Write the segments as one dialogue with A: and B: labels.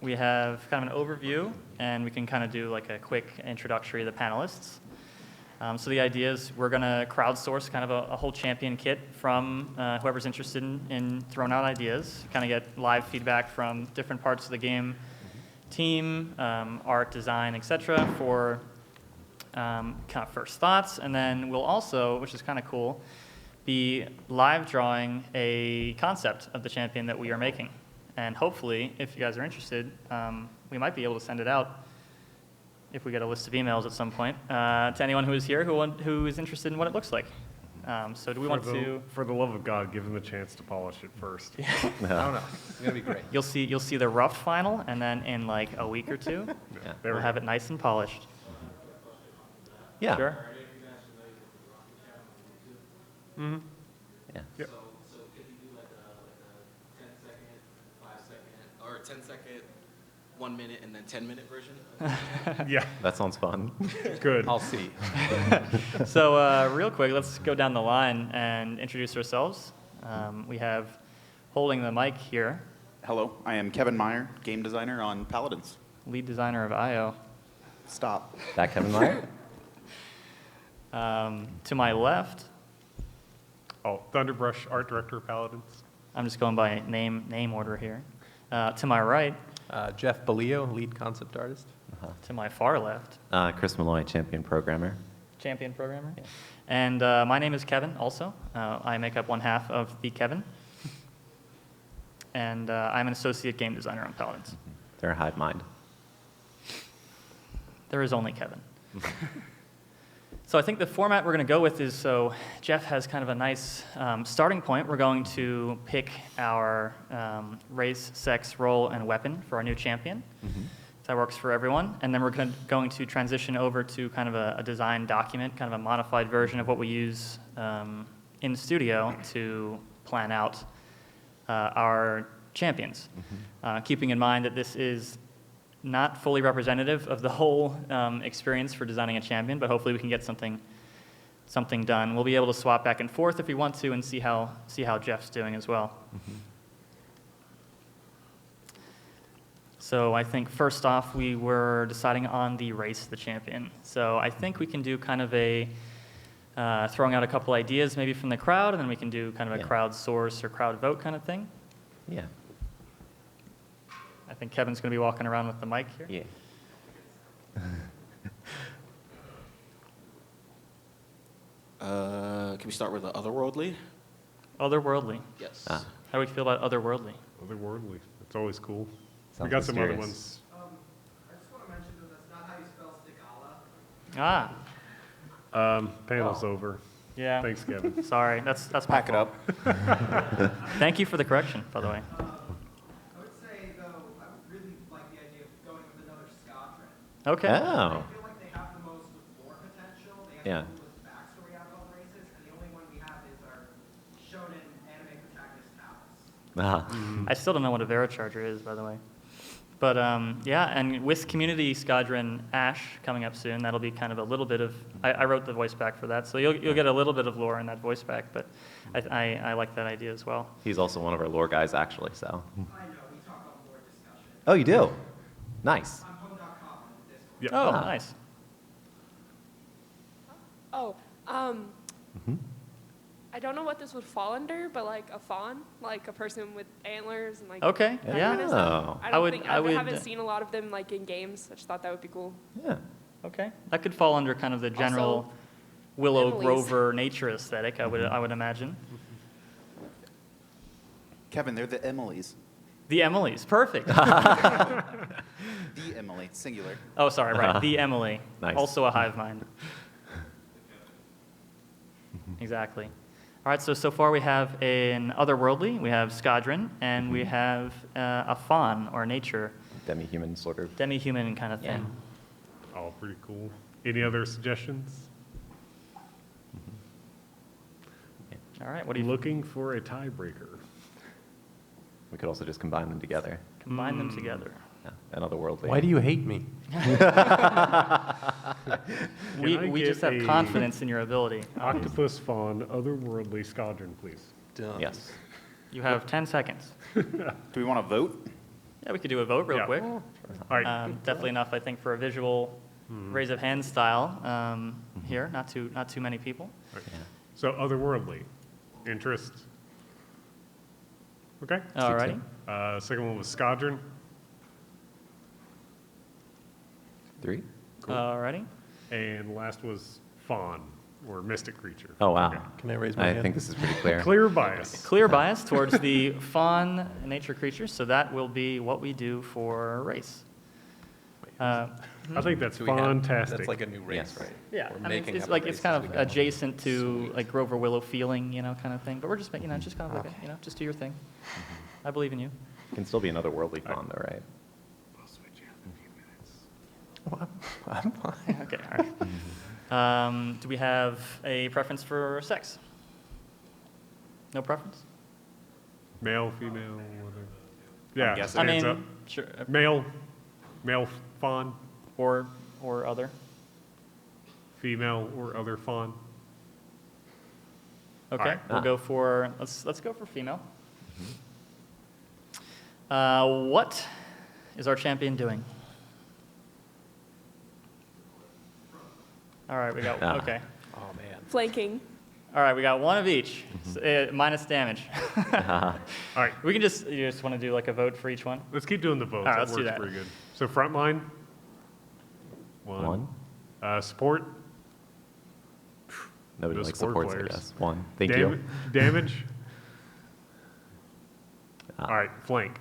A: we have kind of an overview, and we can kind of do like a quick introductory of the panelists. So the idea is we're going to crowdsource kind of a whole champion kit from whoever's interested in throwing out ideas, kind of get live feedback from different parts of the game team, art, design, etc. for kind of first thoughts. And then we'll also, which is kind of cool, be live drawing a concept of the champion that we are making. And hopefully, if you guys are interested, we might be able to send it out if we get a list of emails at some point, to anyone who is here who is interested in what it looks like. So do we want to...
B: For the love of God, give them a chance to polish it first.
C: I don't know. It's going to be great.
A: You'll see the rough final, and then in like a week or two, we'll have it nice and polished.
D: Yeah.
A: Sure.
D: Mm-hmm. Yeah.
C: So could you do like a 10-second, 5-second, or 10-second, 1 minute, and then 10-minute version?
B: Yeah.
D: That sounds fun.
B: Good.
C: I'll see.
A: So real quick, let's go down the line and introduce ourselves. We have holding the mic here,
E: Hello, I am Kevin Meyer, game designer on Paladins.
A: lead designer of IO.
E: Stop.
D: That Kevin Meyer?
A: To my left,
B: Oh, Thunderbrush, art director of Paladins.
A: I'm just going by name order here. To my right,
F: Jeff Balio, lead concept artist.
A: to my far left,
D: Chris Malloy, champion programmer.
A: champion programmer. And my name is Kevin also. I make up one half of the Kevin. And I'm an associate game designer on Paladins.
D: They're a hive mind.
A: There is only Kevin. So I think the format we're going to go with is, so Jeff has kind of a nice starting point. We're going to pick our race, sex, role, and weapon for our new champion. That works for everyone. And then we're going to transition over to kind of a design document, kind of a modified version of what we use in the studio to plan out our champions. Keeping in mind that this is not fully representative of the whole experience for designing a champion, but hopefully we can get something done. We'll be able to swap back and forth if we want to and see how Jeff's doing as well. So I think first off, we were deciding on the race of the champion. So I think we can do kind of a throwing out a couple ideas maybe from the crowd, and then we can do kind of a crowd source or crowd vote kind of thing.
D: Yeah.
A: I think Kevin's going to be walking around with the mic here.
D: Yeah.
C: Can we start with the otherworldly?
A: Otherworldly.
C: Yes.
A: How do we feel about otherworldly?
B: Otherworldly. It's always cool.
D: Sounds
B: We got some other
D: mysterious.
B: ones.
G: I just want to mention that that's not how you spell Stigala.
B: Panel's over.
A: Yeah.
B: Thanks, Kevin.
A: Sorry, that's my
E: Pack it
A: fault.
E: up.
A: Thank you for the correction, by the way.
G: I would say, though, I would really like the idea of going with another Squadron.
A: Okay.
D: Oh.
G: I feel like they have the most lore potential. They have
D: Yeah.
G: the coolest backstory out of all the races, and the only one we have is our shonen anime protagonist, Alice.
A: I still don't know what a Veracharger is, by the way. But yeah, and with Community Squadron Ash coming up soon, that'll be kind of a little bit of, I wrote the voice back for that, so you'll get a little bit of lore in that voice back, but I like that idea as well.
D: He's also one of our lore guys, actually, so.
G: I know, we talk on lore discussion.
D: Oh, you do? Nice.
G: On home.com on the Discord.
B: Yep.
A: Oh,
D: Ah.
A: nice.
H: Oh, I don't know what this would fall under, but like a fawn, like a person with antlers and like
A: Okay,
H: that
A: yeah.
H: kind of stuff.
D: Oh.
H: I
A: would-
H: haven't seen a lot of them like in games. I just thought that would be cool.
D: Yeah.
A: Okay, that could fall under kind of the general
H: Also,
A: Willow
H: Emily's.
A: Grover nature aesthetic, I would imagine.
E: Kevin, they're the Emilys.
A: The Emilys, perfect.
E: The Emily, singular.
A: Oh, sorry, right, the Emily,
D: Nice.
A: also a hive mind. Exactly. All right, so far we have an otherworldly, we have Squadron, and we have a fawn or nature,
D: Demi-human sort of.
A: demi-human kind of
D: Yeah.
A: thing.
B: All pretty cool. Any other suggestions?
A: All right, what do you
B: Looking for a tiebreaker.
D: We could also just combine them together.
A: combine them together?
D: Yeah. Another worldly.
F: Why do you hate me?
A: We
B: I
A: just
B: get
A: have
B: a
A: confidence in your ability.
B: Octopus fawn, otherworldly Squadron, please.
F: Done.
D: Yes.
A: You have 10 seconds.
E: Do we want to vote?
A: Yeah, we could do a vote real
B: Yeah.
A: quick.
B: All right.
A: Definitely enough, I think, for a visual raise of hands style here. Not too many people.
B: So otherworldly. Interest. Okay.
A: Alrighty.
B: Second one was Squadron.
D: 3?
A: Alrighty.
B: And last was Fawn, or Mystic Creature.
D: Oh, wow.
B: Okay.
F: Can I raise my
D: I
F: hand?
D: think this is pretty clear.
B: Clear bias.
A: Clear bias towards the fawn nature creatures, so that will be what we do for a race.
B: I think that's
F: Do we have-
B: fantastic.
F: That's like a new race,
D: Yes.
F: right?
A: Yeah,
F: We're
A: I mean,
F: making
A: it's
F: up
A: like
F: a
A: it's
F: race
A: kind
F: as
A: of
F: we go.
A: adjacent to like Grover Willow feeling, kind of thing. But we're just, just kind of like, just do your thing. I believe in you.
D: Can still be another worldly fawn, though, right?
F: I'm fine.
A: Okay, all right. Do we have a preference for sex? No preference?
B: Male, female, whatever. Yeah,
E: guessing.
A: I
B: hands
A: mean,
B: up.
A: sure,
B: Male fawn,
A: or other.
B: female or other fawn.
A: Okay,
B: Alright.
A: we'll go for let's go for female. What is our champion doing? All right, we got okay.
F: Oh, man.
H: Flanking.
A: All right, we got one of each, minus damage.
B: All right,
A: We can you just want to do like a vote for each one?
B: let's keep doing the votes.
A: All right,
B: That
A: let's do
B: works
A: that.
B: pretty good. So front line.
D: 1?
B: Support.
D: Nobody
B: No
D: likes
B: support
D: supports, I
B: players.
D: guess. 1. Thank you.
B: Damage. All right, flank.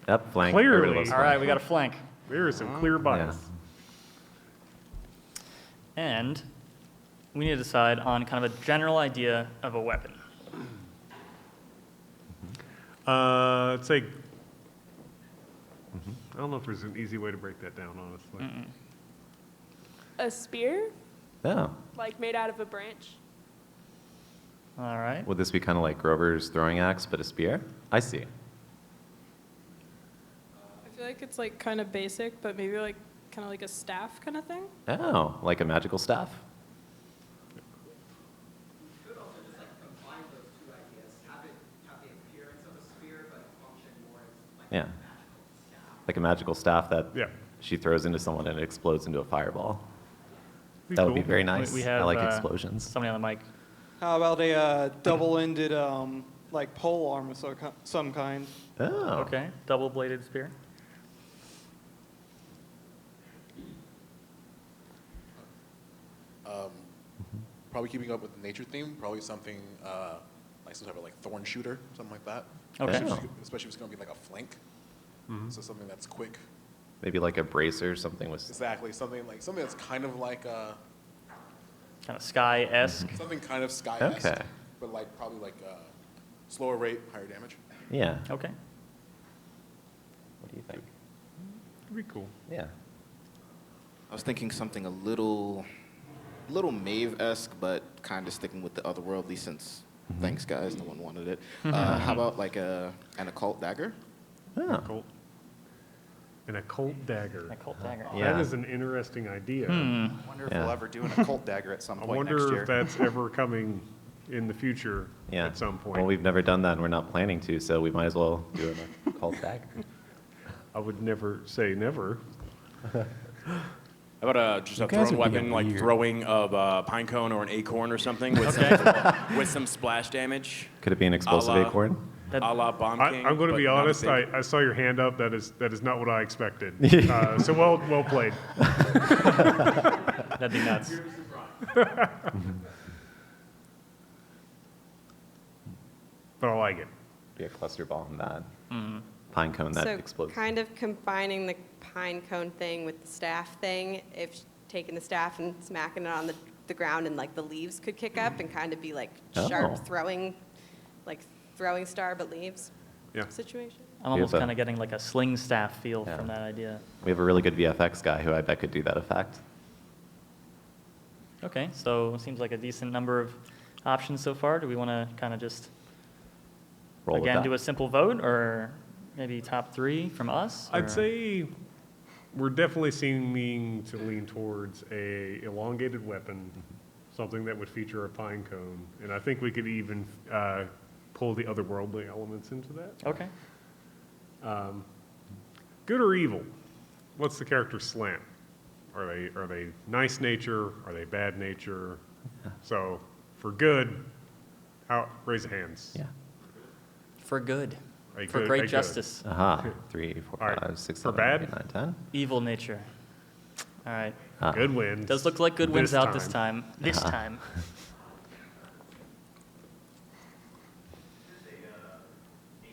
D: Up, flank.
B: Clearly.
D: Everybody loves
A: All right,
D: flank.
A: we got a flank.
B: There is some clear bias.
A: And we need to decide on kind of a general idea of a weapon.
B: Let's say. I don't know if there's an easy way to break that down, honestly.
H: A spear,
D: Oh.
H: like made out of a branch.
A: All right.
D: Would this be kind of like Grover's throwing axe, but a spear? I see.
I: I feel like it's like kind of basic, but maybe like kind of like a staff kind of thing.
D: Oh, like a magical staff.
G: You could also just like combine those two ideas, have the appearance of a spear, but function more as like
D: Yeah.
G: a magical staff.
D: Like a magical staff that
B: Yeah.
D: she throws into someone and it explodes into a fireball.
B: Be
D: That would be
B: cool.
D: very nice.
A: We have
D: I like explosions.
A: somebody on the mic.
J: How about a double-ended, like pole arm of some kind?
D: Oh.
A: Okay, double-bladed spear.
K: Probably keeping up with the nature theme, probably something like some type of like thorn shooter, something like that.
A: Okay.
K: Especially if it's going to be like a flank. So something that's quick.
D: Maybe like a bracer, something with.
K: Exactly, something that's kind of like
A: Kind of sky-esque.
K: something kind of sky-esque,
D: Okay.
K: but like probably like slower rate, higher damage.
D: Yeah.
A: Okay.
D: What do you think?
B: It'd be cool.
D: Yeah.
C: I was thinking something a little Maeve-esque, but kind of sticking with the otherworldly since, thanks guys, no one wanted it. How about like an occult dagger?
D: Oh.
B: Occult. An occult dagger.
A: A Colt dagger.
D: Yeah.
B: That is an interesting idea.
E: I wonder if
D: Yeah.
E: we'll ever do an occult dagger at some
B: I
E: point next
B: wonder
E: year.
B: if that's ever coming in the future
D: Yeah.
B: at some point.
D: Well, we've never done that and we're not planning to, so we might as well do an occult dagger.
B: I would never say never.
L: How about just a
F: guys
L: thrown
F: are being
L: weapon, like
F: weird.
L: throwing of a pine cone or an acorn or something with, with some splash damage,
D: Could it be an explosive
L: A la-
D: acorn?
A: That-
L: a la Bomb King.
B: I'm going to
L: but
B: be
L: not a
B: honest.
L: big-
B: I saw your hand up. That is not what I expected. So well played.
A: That'd be nuts.
B: But I like it.
D: Be a cluster ball in that. Pine cone that
M: So
D: explodes.
M: kind of combining the pine cone thing with the staff thing, if taking the staff and smacking it on the ground and like the leaves could kick up and kind of be like
D: Oh.
M: sharp throwing, like throwing star but leaves
B: Yeah.
M: situation.
A: I'm almost
D: a-
A: kind of getting like a sling staff feel
D: Yeah.
A: from that idea.
D: We have a really good VFX guy who I bet could do that effect.
A: Okay, so it seems like a decent number of options so far. Do we want to kind of just,
D: Roll with
A: again,
D: that.
A: do a simple vote, or maybe top three from us? or-
B: I'd say we're definitely seeming to lean towards a elongated weapon, something that would feature a pine cone, and I think we could even pull the otherworldly elements into that.
A: Okay.
B: good or evil? What's the character's slant? Are they nice nature? Are they bad nature? So for good, raise your hands.
D: Yeah.
A: For good.
B: A
A: For
B: good-
A: great
B: a good.
A: justice.
D: Aha. 3, 4,
B: All right.
D: 5, 6,
B: For
D: 7,
B: bad?
D: 8, 9, 10.
A: Evil nature. All right.
B: Good wins.
A: Does look like good wins out this time. This time.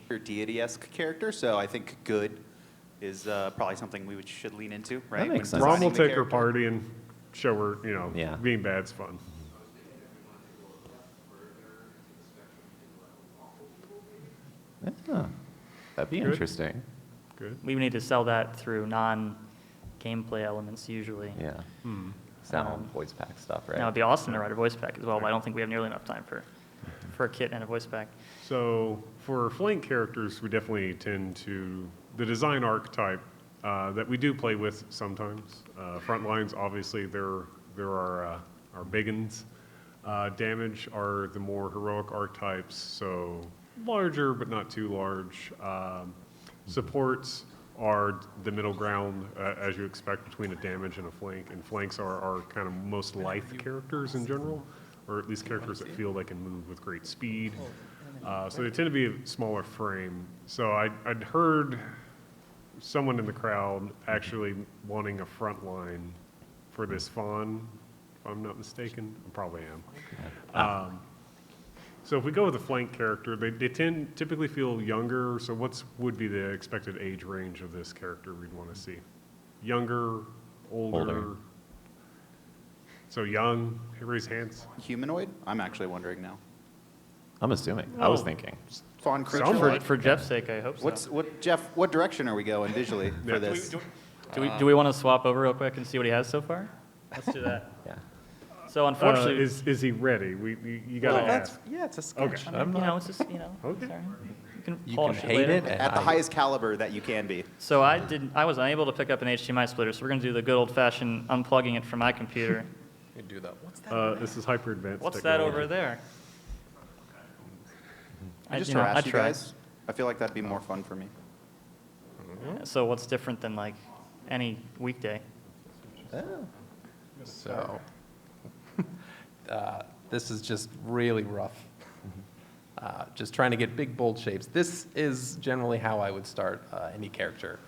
E: Your deity-esque character, so I think good is probably something we should lean into, right?
D: makes
E: when
D: sense.
B: Rom
E: designing
B: will
E: the
B: take her
E: character.
B: party and show her,
D: Yeah.
B: being bad's fun.
D: Yeah. That'd be
B: Good.
D: interesting.
B: Good.
A: We would need to sell that through non-gameplay elements usually.
D: Yeah. Sound, voice pack stuff, right?
A: Now, it'd be awesome to write a voice pack as well, but I don't think we have nearly enough time for a kit and a voice pack.
B: So for flank characters, we definitely tend to, the design archetype that we do play with sometimes. Front lines, obviously, there are our biggins. Damage are the more heroic archetypes, so larger but not too large. Supports are the middle ground, as you expect, between a damage and a flank. And flanks are kind of most lithe characters in general, or at least characters that feel they can move with great speed. So they tend to be a smaller frame. So I'd heard someone in the crowd actually wanting a front line for this fawn, if I'm not mistaken. I probably am. So if we go with a flank character, they typically feel younger. So would be the expected age range of this character we'd want to see? Younger, older. So young, raise hands.
E: Humanoid? I'm actually wondering now.
D: I'm assuming. I was
B: Oh.
D: thinking.
E: Fawn creature.
B: Somewhat.
A: For Jeff's sake, I hope so.
E: Jeff, what direction are we going visually
B: Yeah.
E: for this?
A: Do we want to swap over real quick and see what he has so far? Let's do that.
D: Yeah.
A: So unfortunately,
B: Is he ready? You got to ask.
F: Yeah, it's a sketch.
B: Okay.
A: I mean, it's just,
B: Okay.
A: sorry. You can
F: You
A: polish
F: can
A: it
F: hate
A: later.
F: it. and
E: At the
F: I-
E: highest caliber that you can be.
A: So I was unable to pick up an HDMI splitter, so we're going to do the good old-fashioned unplugging it from my computer.
F: You do that. What's that?
B: This is hyper advanced.
A: What's that
B: technology.
A: over there?
E: I just
A: you know,
E: harass
A: I
E: you
A: tried.
E: guys. I feel like that'd be more fun for me.
A: So what's different than like any weekday?
F: So, this is just really rough. Just trying to get big, bold shapes. This is generally how I would start any character.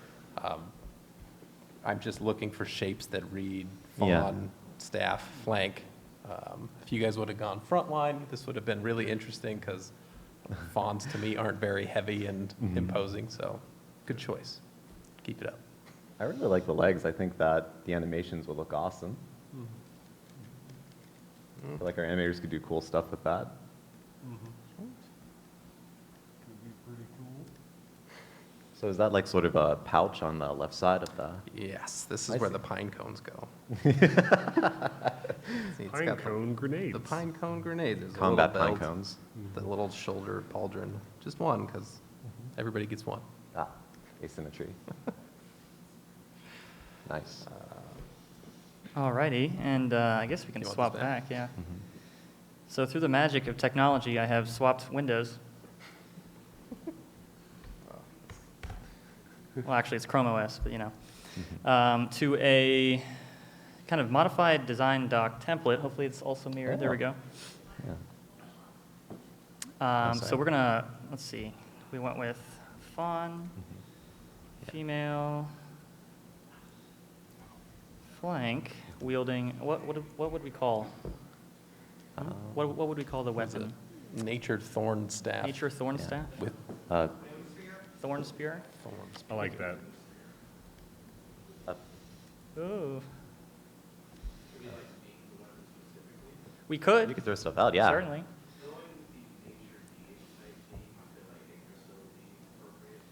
F: I'm just looking for shapes that read fawn,
D: Yeah.
F: staff, flank. If you guys would have gone front line, this would have been really interesting because fawns to me aren't very heavy and imposing, so good choice. Keep it up.
D: I really like the legs. I think that the animations would look awesome. I feel like our animators could do cool stuff with that. So is that like sort of a pouch on the left side of the?
F: Yes, this
D: I
F: is where
D: see.
F: the pine cones go. See, it's
B: Pine
F: got
B: cone grenades.
F: The pine cone grenades. There's a
D: Combat
F: little
D: pine
F: belt,
D: cones.
F: The little shoulder pauldron. Just one, because everybody gets one.
D: Ah, asymmetry. Nice.
A: Alrighty, and I guess we can
F: You want
A: swap
F: this back?
A: back, yeah. So through the magic of technology, I have swapped windows. Well, actually, it's Chrome OS, but to a kind of modified design doc template. Hopefully, it's also mirrored. There we go.
D: Yeah.
A: So we're gonna, let's see. We went with fawn, female, flank, wielding. What would we call? What would we call the
F: It's a
A: weapon?
F: natured thorn staff.
A: Nature thorn staff,
F: With
A: thorn spear.
F: thorns.
B: I like that.
A: Ooh. We could.
D: You could throw stuff out, yeah.
A: Certainly.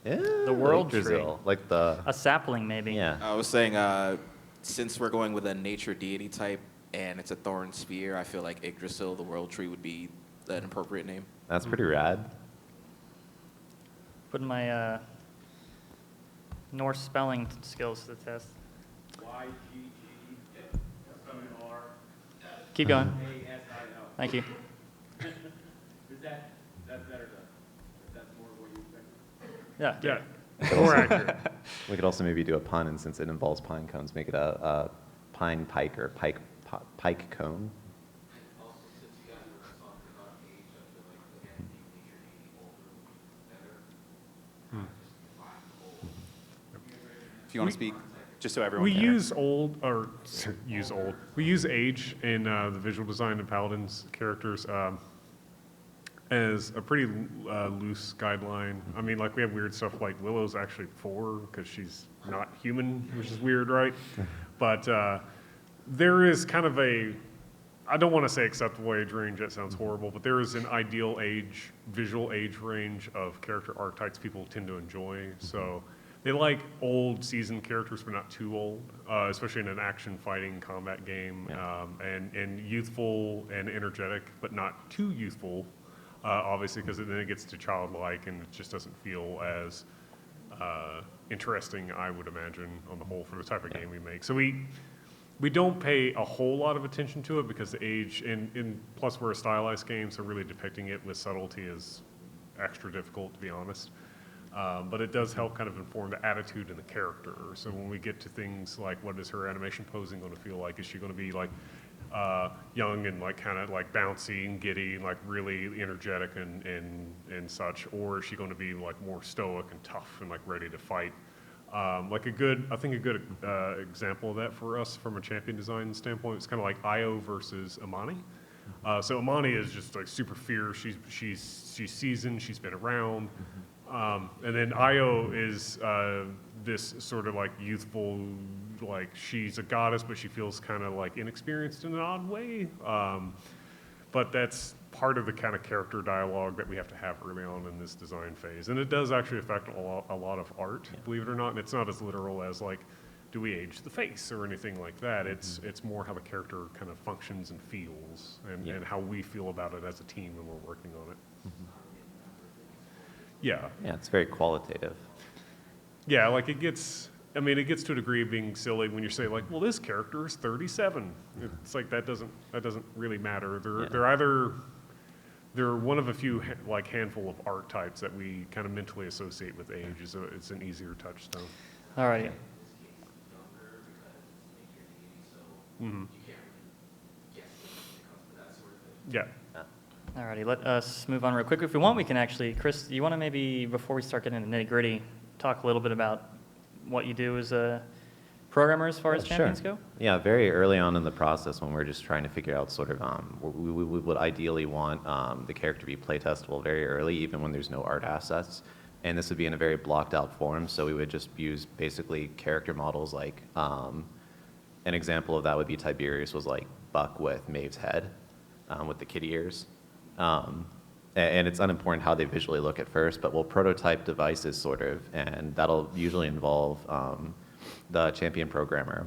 D: Yeah.
A: The world
D: like
A: tree.
D: Brazil, like the.
A: A sapling, maybe.
D: Yeah.
C: I was saying, since we're going with a nature deity type and it's a thorn spear, I feel like Yggdrasil, the world tree, would be an appropriate name.
D: That's pretty rad.
A: Putting my Norse spelling skills to the test. Keep going. Thank you.
L: That's better though. That's more what you expected.
A: Yeah.
B: Yeah. More accurate.
D: We could also maybe do a pun, and since it involves pine cones, make it a pine pike or pike cone.
E: If you want to speak, just so everyone
B: We
E: can.
B: use We use age in the visual design of Paladins characters as a pretty loose guideline. I mean, like we have weird stuff like Willow's actually 4 because she's not human, which is weird, right? But there is kind of I don't want to say acceptable age range, that sounds horrible, but there is an ideal visual age range of character archetypes people tend to enjoy. So they like old seasoned characters, but not too old, especially in an action fighting combat game, and youthful and energetic, but not too youthful, obviously, because then it gets to childlike and it just doesn't feel as interesting, I would imagine, on the whole, for the type of game we make. So we don't pay a whole lot of attention to it because the age, and plus we're a stylized game, so really depicting it with subtlety is extra difficult, to be honest. But it does help kind of inform the attitude and the character. So when we get to things like what is her animation posing going to feel like? Is she going to be like young and like kind of like bouncy and giddy and like really energetic and such? Or is she going to be like more stoic and tough and like ready to fight? I think a good example of that for us from a champion design standpoint is kind of like Io versus Amani. So Amani is just like super fierce. She's seasoned. She's been around. And then Io is this sort of like youthful, like she's a goddess, but she feels kind of like inexperienced in an odd way. But that's part of the kind of character dialogue that we have to have early on in this design phase. And it does actually affect a lot of art, believe it or not. And it's not as literal as like, do we age the face or anything like that? It's more how the character kind of functions and feels and how we feel about it as a team when we're working on it. Yeah.
D: Yeah, it's very qualitative.
B: Yeah, like it gets to a degree of being silly when you say like, well, this character is 37. It's like that doesn't really matter. They're one of a few like handful of archetypes that we kind of mentally associate with age. So it's an easier touchstone.
A: All right.
B: Mm-hmm. Yeah.
A: Alrighty, let us move on real quick. If we want, we can actually, Chris, you want to maybe, before we start getting into nitty gritty, talk a little bit about what you do as a programmer as far as champions go?
D: Yeah, very early on in the process when we're just trying to figure out sort of, we would ideally want the character to be playtestable very early, even when there's no art assets. And this would be in a very blocked out form, so we would just use basically character models like, an example of that would be Tiberius was like Buck with Maeve's head, with the kitty ears. And it's unimportant how they visually look at first, but we'll prototype devices sort of, and that'll usually involve the champion programmer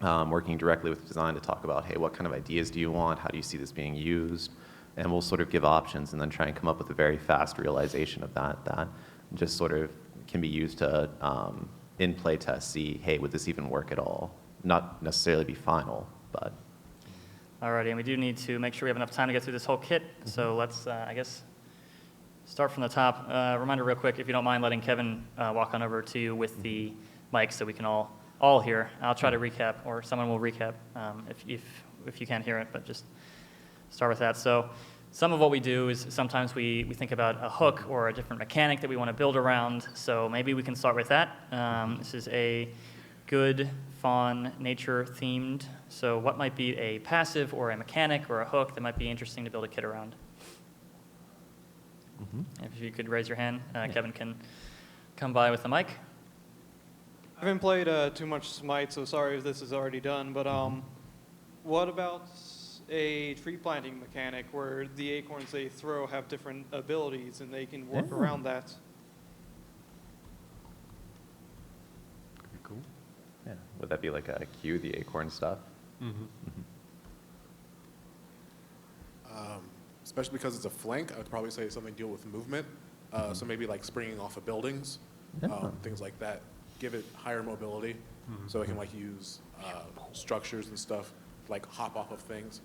D: working directly with design to talk about, hey, what kind of ideas do you want? How do you see this being used? And we'll sort of give options and then try and come up with a very fast realization of that just sort of can be used to, in playtest, see, hey, would this even work at all? Not necessarily be final, but.
A: Alrighty, and we do need to make sure we have enough time to get through this whole kit. So let's, I guess, start from the top. Reminder real quick, if you don't mind letting Kevin walk on over to you with the mic so we can all hear. I'll try to recap, or someone will recap if you can't hear it, but just start with that. So some of what we do is sometimes we think about a hook or a different mechanic that we want to build around. So maybe we can start with that. This is a good, fawn, nature-themed. So what might be a passive or a mechanic or a hook that might be interesting to build a kit around? If you could raise your hand, Kevin can come by with the mic.
J: I haven't played too much Smite, so sorry if this is already done, but what about a tree planting mechanic where the acorns they throw have different abilities and they can work around that?
B: Cool.
D: Yeah. Would that be like a cue, the acorn stuff?
K: Especially because it's a flank, I would probably say something deal with movement. So maybe like springing off of buildings, things like that. Give it higher mobility, so it can like use structures and stuff, like hop off of things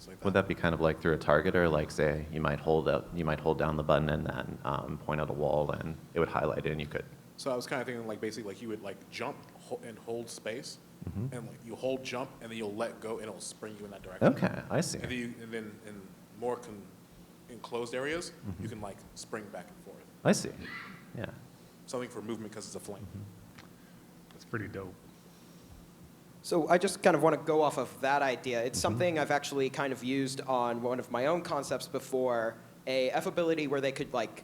K: like that.
D: Would that be kind of like through a target, or like say you might hold down the button and then point out a wall, and it would highlight it, and you could
K: So I was kind of thinking like basically like you would like jump and hold space, and like you hold jump and then you'll let go and it'll spring you in that direction.
D: Okay, I see.
K: And then in more enclosed areas, you can like spring back and forth.
D: I see. Yeah.
K: Something for movement because it's a flank.
B: That's pretty dope.
G: So I just kind of want to go off of that idea. It's something I've actually kind of used on one of my own concepts before, a F ability where they could like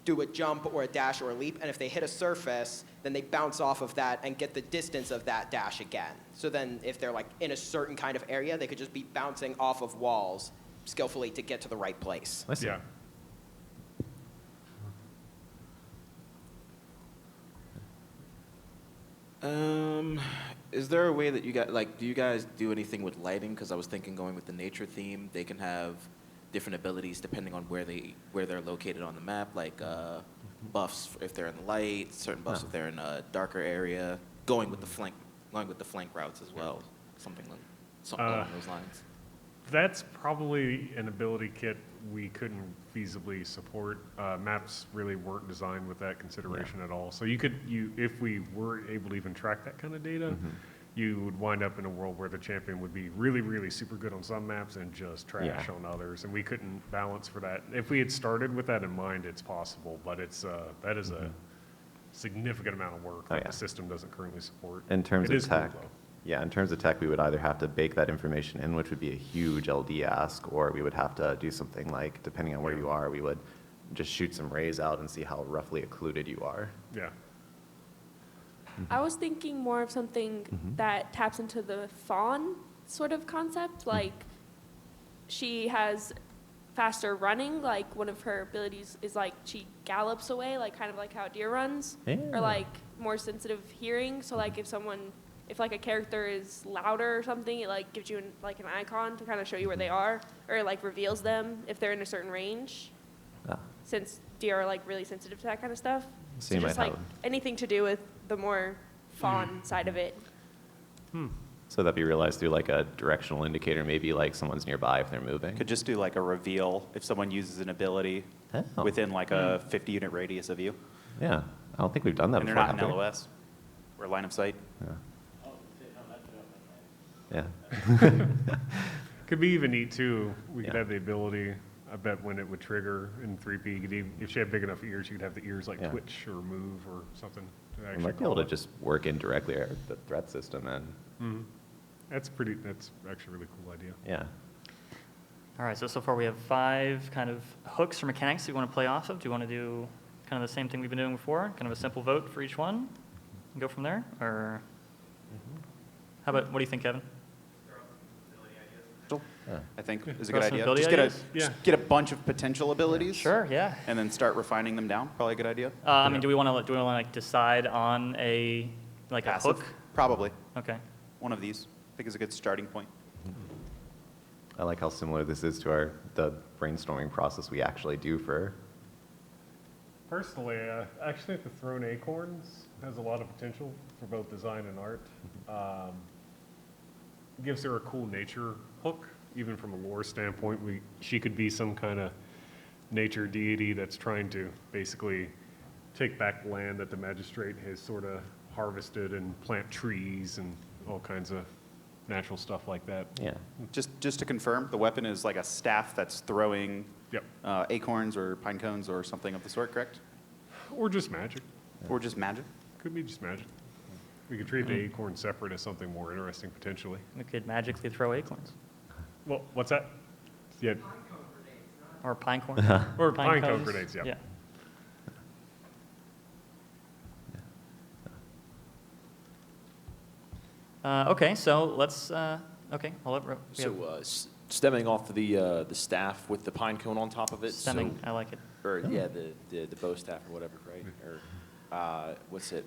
G: do a jump or a dash or a leap, and if they hit a surface, then they bounce off of that and get the distance of that dash again. So then if they're like in a certain kind of area, they could just be bouncing off of walls skillfully to get to the right place.
D: I see.
B: Yeah.
C: Is there a way that you guys, like, do you guys do anything with lighting? Because I was thinking going with the nature theme, they can have different abilities depending on where they're located on the map, like buffs if they're in the light, certain buffs if they're in a darker area. Going with the flank routes as well, something along those lines.
B: That's probably an ability kit we couldn't feasibly support. Maps really weren't designed with that consideration at all. So if we were able to even track that kind of data, you would wind up in a world where the champion would be really, really super good on some maps and just trash on others, and we couldn't balance for that. If we had started with that in mind, it's possible, but that is a significant amount of work that the system doesn't currently support.
D: In terms
B: It
D: of
B: is cool,
D: tech,
B: though.
D: yeah, in terms of tech, we would either have to bake that information in, which would be a huge LD ask, or we would have to do something like, depending on where you are, we would just shoot some rays out and see how roughly occluded you are.
B: Yeah.
H: I was thinking more of something that taps into the fawn sort of concept. Like, she has faster running. Like, one of her abilities is like she gallops away, like kind of like how a deer runs.
D: Yeah.
H: Or like more sensitive hearing. So like if like a character is louder or something, it like gives you like an icon to kind of show you where they are, or it, like reveals them if they're in a certain range. Since deer are like really sensitive to that kind of stuff.
D: So
H: So
D: you
H: just
D: might
H: like
D: have-
H: anything to do with the more fawn side of it.
D: So that be realized through like a directional indicator, maybe like someone's nearby if they're moving.
E: Could just do like a reveal if someone uses an ability within like a 50-unit radius of you.
D: Yeah, I don't think we've done that
E: And they're
D: before.
E: not in
D: have we?
E: LOS or line of sight.
D: Yeah.
B: Could be even neat too. We could have the ability, I bet when it would trigger in 3P, you could even, if she had big enough ears, you could have the ears like twitch or move or something to
D: We
B: actually
D: might be able
B: call
D: to
B: it.
D: just work indirectly at the threat system and,
B: That's actually a really cool idea.
D: yeah.
A: All right, so far we have 5 kind of hooks or mechanics we want to play off of. Do you want to do kind of the same thing we've been doing before? Kind of a simple vote for each one and go from there? Or how about, what do you think, Kevin?
E: I think is a
A: Throw
E: good
A: some
E: idea.
A: ability
E: Just
A: ideas?
E: just get a bunch of potential abilities.
A: Sure, yeah.
E: And then start refining them down. Probably a good idea.
A: I mean, do we want to like decide on a
E: Passive?
A: hook?
E: Probably.
A: Okay.
E: One of these. I think is a good starting point.
D: I like how similar this is to the brainstorming process we actually do for.
B: Personally, I actually think the thrown acorns has a lot of potential for both design and art. Gives her a cool nature hook, even from a lore standpoint. She could be some kind of nature deity that's trying to basically take back land that the magistrate has sort of harvested and plant trees and all kinds of natural stuff like that.
D: Yeah.
E: Just to confirm, the weapon is like a staff that's throwing
B: Yep.
E: acorns or pine cones or something of the sort, correct?
B: Or just magic.
E: Or just magic?
B: Could be just magic. We could treat the acorn separate as something more interesting potentially.
A: We could magically throw acorns.
B: Well, what's that? Yeah.
A: Or pine corn.
B: Or pine cone
A: cones.
B: grenades, yeah.
A: Okay, so let's, okay, I'll let,
L: So stemming off of the staff with the pine cone on top of it.
A: stemming, I like it.
L: Or yeah, the bow staff or whatever, right? Or what's it?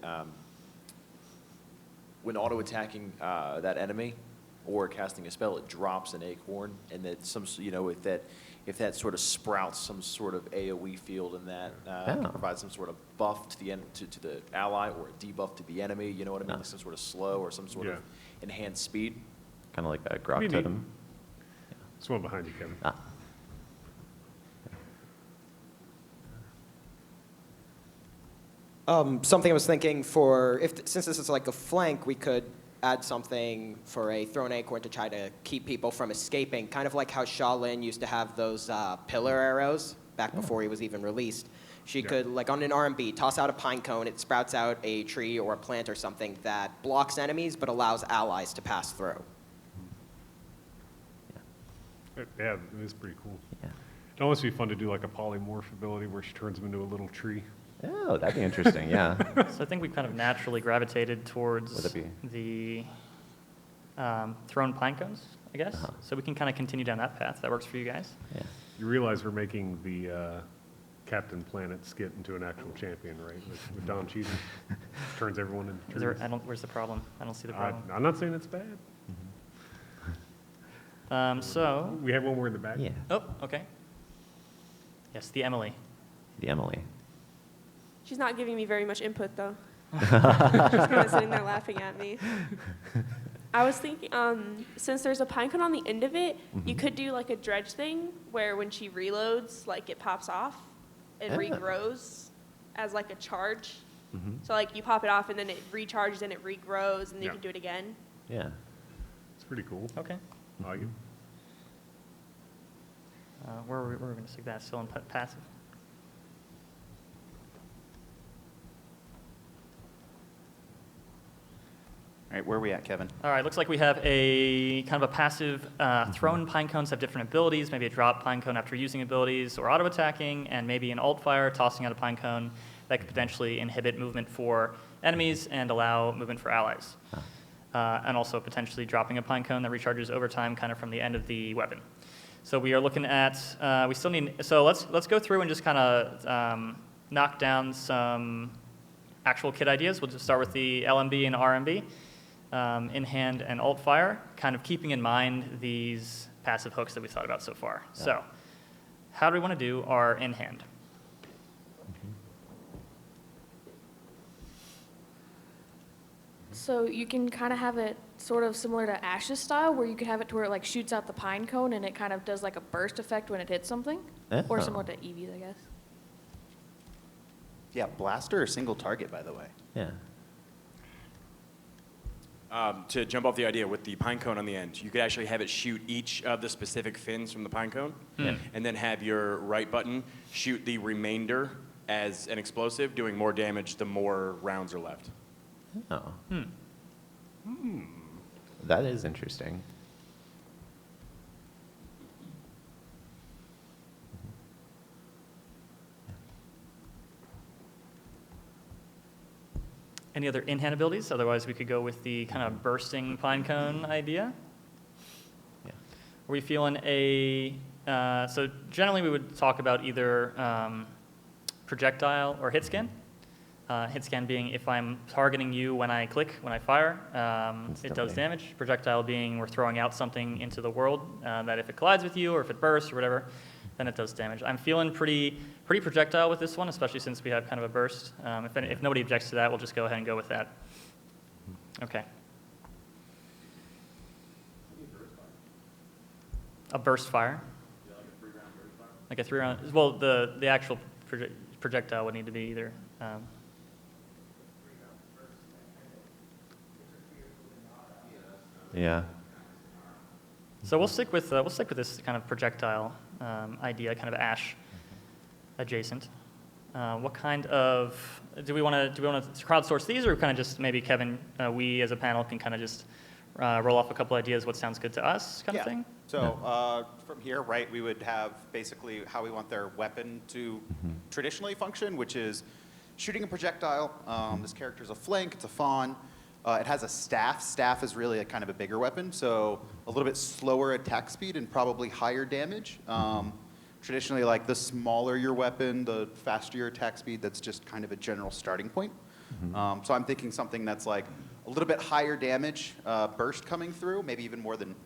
L: When auto attacking that enemy or casting a spell, it drops an acorn, and that if that sort of sprouts some sort of AOE field, and that can provide some sort of buff to the ally or a debuff to the enemy. You know what I mean? Like some sort of slow or some sort of enhanced speed.
D: Kind of like a grok
B: Maybe.
D: totem.
B: There's one behind you, Kevin.
G: Something I was thinking for, since this is like a flank, we could add something for a thrown acorn to try to keep people from escaping, kind of like how Shaolin used to have those pillar arrows back before he was even released. She could, like on an R&B, toss out a pine cone, it sprouts out a tree or a plant or something that blocks enemies but allows allies to pass through.
B: Yeah, it is pretty cool.
D: Yeah.
B: It'd almost be fun to do like a polymorph ability where she turns him into a little tree.
D: Oh, that'd be interesting, yeah.
A: So I think we kind of naturally gravitated
D: Would
A: towards
D: it be?
A: the thrown pine cones, I guess.
D: Uh-huh.
A: So we can kind of continue down that path. That works for you guys.
D: Yeah.
B: You realize we're making the Captain Planet skit into an actual champion, right? With Don Cheadle. Turns everyone into
A: Is there,
B: trees.
A: where's the problem? I don't see the problem.
B: I'm not saying it's bad.
A: So,
B: We have one more in the back.
D: Yeah,
A: oh, okay. Yes, the Emily.
D: the Emily.
H: She's not giving me very much input, though. She's kind of sitting there laughing at me. I was thinking, since there's a pine cone on the end of it, you could do like a dredge thing where when she reloads, like it pops off and
D: Ah.
H: regrows as like a charge.
D: Mhm.
H: So like you pop it off and then it recharges and it regrows and then you
B: Yeah.
H: can do it again.
D: Yeah.
B: It's pretty cool.
A: Okay.
B: I like it.
A: Where are we going to stick that? Still in passive?
E: All right, where are we at, Kevin?
A: All right, looks like we have a kind of a passive thrown pine cones have different abilities, maybe a drop pine cone after using abilities or auto attacking, and maybe an alt fire tossing out a pine cone that could potentially inhibit movement for enemies and allow movement for allies. And also potentially dropping a pine cone that recharges over time kind of from the end of the weapon. So we are looking at, we still need, so let's go through and just kind of knock down some actual kit ideas. We'll just start with the LMB and RMB. In hand and alt fire, kind of keeping in mind these passive hooks that we thought about so far.
D: Yeah.
A: So, how do we want to do our in hand?
N: So you can kind of have it sort of similar to Ash's style, where you could have it to where it like shoots out the pine cone and it kind of does like a burst effect when it hits something, or
D: Oh.
N: similar to Eevee's, I guess.
E: Yeah, blaster or single target, by the way.
D: Yeah.
O: To jump off the idea with the pine cone on the end, you could actually have it shoot each of the specific fins from the pine cone, and then have your right button shoot the remainder as an explosive, doing more damage the more rounds are left.
D: Oh. That is interesting.
A: Any other in hand abilities? Otherwise, we could go with the kind of bursting pine cone idea.
D: Yeah.
A: Are we feeling so generally we would talk about either projectile or hit scan. Hit scan being if I'm targeting you when I click, when I fire, it does damage. Projectile being we're throwing out something into the world that if it collides with you or if it bursts or whatever, then it does damage. I'm feeling pretty projectile with this one, especially since we have kind of a burst. If nobody objects to that, we'll just go ahead and go with that. Okay. A burst fire. Like a 3-round. Well, the actual projectile would need to be either.
D: Yeah.
A: So we'll stick with this kind of projectile idea, kind of ash adjacent. What kind of do we want to crowdsource these, or kind of just maybe Kevin, we as a panel can kind of just roll off a couple ideas, what sounds good to us, kind of thing?
E: So from here, right, we would have basically how we want their weapon to traditionally function, which is shooting a projectile. This character is a flank, it's a fawn. It has a staff. Staff is really a kind of a bigger weapon, so a little bit slower attack speed and probably higher damage. Traditionally, like the smaller your weapon, the faster your attack speed. That's just kind of a general starting point. So I'm thinking something that's like a little bit higher damage, burst coming through, maybe even more than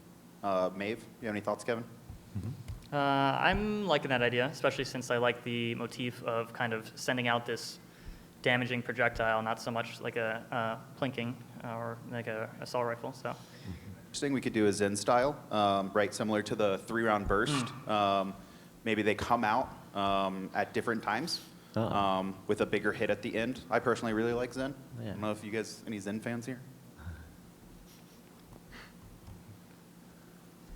E: Maeve. You have any thoughts, Kevin?
A: I'm liking that idea, especially since I like the motif of kind of sending out this damaging projectile, not so much like a plinking or like a assault rifle. So,
E: First thing we could do is Zen style, right? Similar to the 3-round burst. Maybe they come out at different times. with a bigger hit at the end. I personally really like Zen.
D: Yeah.
E: I don't know if you guys, any Zen fans here?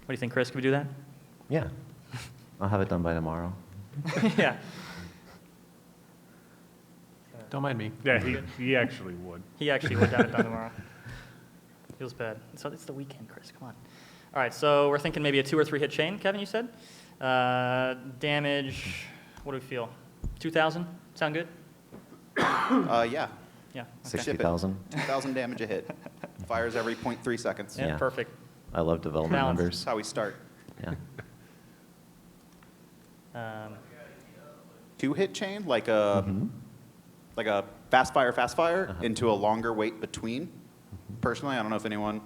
A: What do you think, Chris? Can we do that?
D: Yeah. I'll have it done by tomorrow.
A: Yeah.
F: Don't mind me.
B: Yeah, he actually would.
A: He actually would have it done tomorrow. Feels bad. So it's the weekend, Chris. Come on. All right, so we're thinking maybe a 2 or 3 hit chain, Kevin, you said? Damage, what do we feel? 2,000? Sound good?
E: Yeah.
A: Yeah. Okay.
D: 60,000.
E: 2,000 damage a hit. Fires every 0.3 seconds.
A: Yeah,
D: Yeah.
A: perfect.
D: I love development
A: Balance.
E: That's
D: numbers.
E: how we start.
D: Yeah.
E: 2-hit chain, like a fast fire into a longer wait between. Personally, I don't know if anyone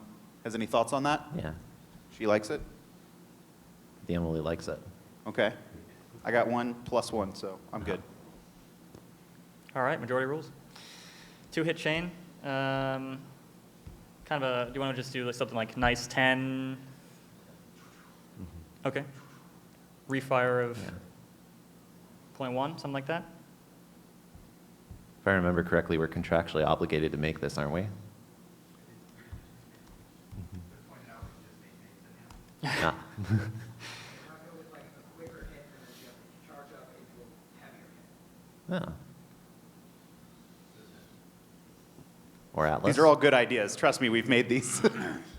E: has any thoughts on that.
D: Yeah.
E: She likes it.
D: The Emily likes it.
E: Okay. I got 1+1, so I'm good.
A: All right, majority rules. 2 hit chain. Kind of a, do you want to just do like something like nice 10? Okay. Refire of
D: Yeah.
A: 0.1, something like that?
D: If I remember correctly, we're contractually obligated to make this, aren't we? Yeah. Yeah. Or Atlas.
E: These are all good ideas. Trust me, we've made these.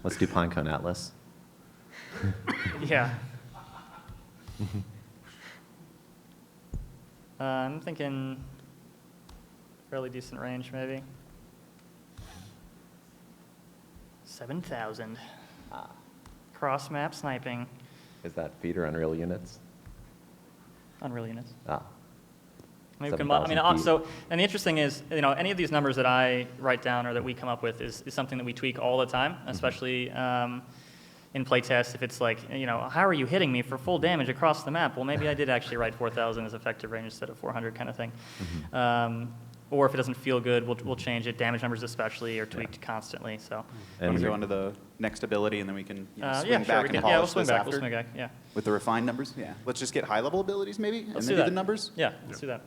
D: Let's do Pinecone Atlas.
A: Yeah. I'm thinking fairly decent range, maybe. 7,000. Cross map sniping.
D: Is that feeder Unreal units?
A: Unreal units.
D: Ah.
A: I mean,
D: 7,000 feet.
A: so, and the interesting is, you know, any of these numbers that I write down or that we come up with is something that we tweak all the time, especially in playtest. If it's like, you know, how are you hitting me for full damage across the map? Well, maybe I did actually write 4,000 as effective range instead of 400 kind of thing. Or if it doesn't feel good, we'll change it. Damage numbers especially are tweaked constantly. So.
E: Want to go on to the next ability, and then we can swing
A: Yeah,
E: back
A: sure.
E: and polish
A: We'll swing
E: this
A: back.
E: after
A: We'll swing back. Yeah.
E: with the refined numbers. Yeah, let's just get high-level abilities maybe,
A: Let's
E: and
A: do
E: then
A: that.
E: the numbers.
A: Yeah, let's do that.